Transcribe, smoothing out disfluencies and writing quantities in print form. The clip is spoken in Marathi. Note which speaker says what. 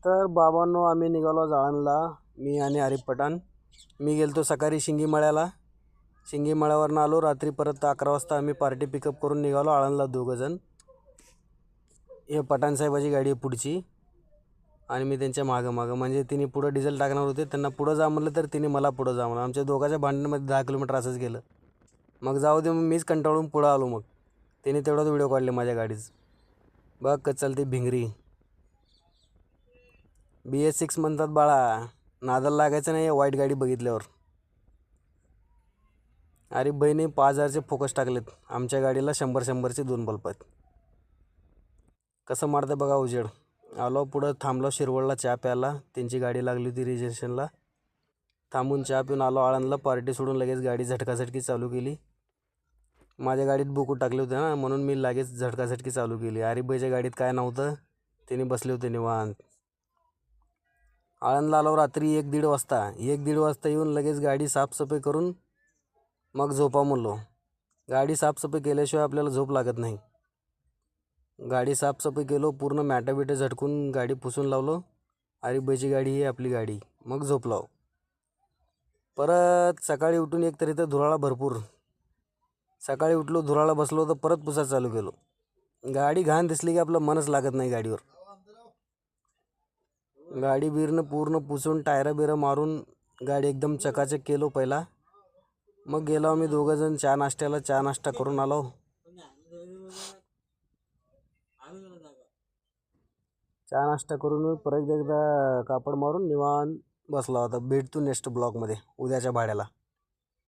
Speaker 1: तर बाबांनो, आम्ही निघालो जाळणला. मी आणि हरीफ पठाण. मी गेलतो सकाळी शिंगीमळ्याला. शिंगीमळ्यावरनं आलो रात्री. परत 11 वाजता आम्ही पार्टी पिकअप करून निघालो आळंदला 2 जण. हे पठाण साहेबाची गाडी आहे पुढची आणि मी त्यांच्या मागं म्हणजे तिने पुढं डिझेल टाकणार होते. त्यांना पुढं जा म्हणलं तर तिने मला पुढं जा म्हणलं. आमच्या दोघांच्या भांडणामध्ये 10 किलोमीटर असंच गेलं. मग जाऊ दे, मग मीच कंटाळून पुढं आलो. मग तिने तेवढाच व्हिडिओ काढले माझ्या गाडीच. बघ कसं चालते भिंगरी. BS6 म्हणतात बाळा, नादाला लागायचं नाही वाईट गाडी बघितल्यावर. अरे बहिणी 5000चे फोकस टाकलेत. आमच्या गाडीला 100-100चे 2 बल्ब आहेत. कसं मारतं बघा उजेड. आलो पुढं, थांबलो शिरवळला चहा प्यायला. त्यांची गाडी लागली होती रिजर्वेशनला. थांबून चहा पिऊन आलो आळंदला. पार्टी सोडून लगेच गाडी झटकाझटकी चालू केली. माझ्या गाडीत बुकू टाकले होते ना, म्हणून मी लगेच झटकाझटकी चालू केली. हरीबाईच्या गाडीत काय नव्हतं, त्याने बसले होते निवांत. आळंदला आलो रात्री 1-1:30 वाजता. 1-1:30 वाजता येऊन लगेच गाडी साफसफाई करून मग झोपा म्हणलो. गाडी साफसफाई केल्याशिवाय आपल्याला झोप लागत नाही. गाडी साफसफाई केलो, पूर्ण मॅटाबिटे झटकून गाडी पुसून लावलो. हरीबाईची गाडी ही आपली गाडी. मग झोपलो. परत सकाळी उठून एक तरी तर धुराळा भरपूर. सकाळी उठलो, धुराळा बसलो, तर परत पुसायला चालू केलो. गाडी घाण दिसली की आपलं मनच लागत नाही गाडीवर. गाडी बिरनं पूर्ण पुसून टायरं बिरं मारून गाडी एकदम चकाचक केलो पहिला. मग गेलो आम्ही 2 जण चहा नाश्त्याला. चहा नाश्ता करून आलो. चहा नाश्ता करून परत एकदा कापड मारून निवांत बसला होता. भेटतो नेक्स्ट ब्लॉगमध्ये उद्याच्या भाड्याला.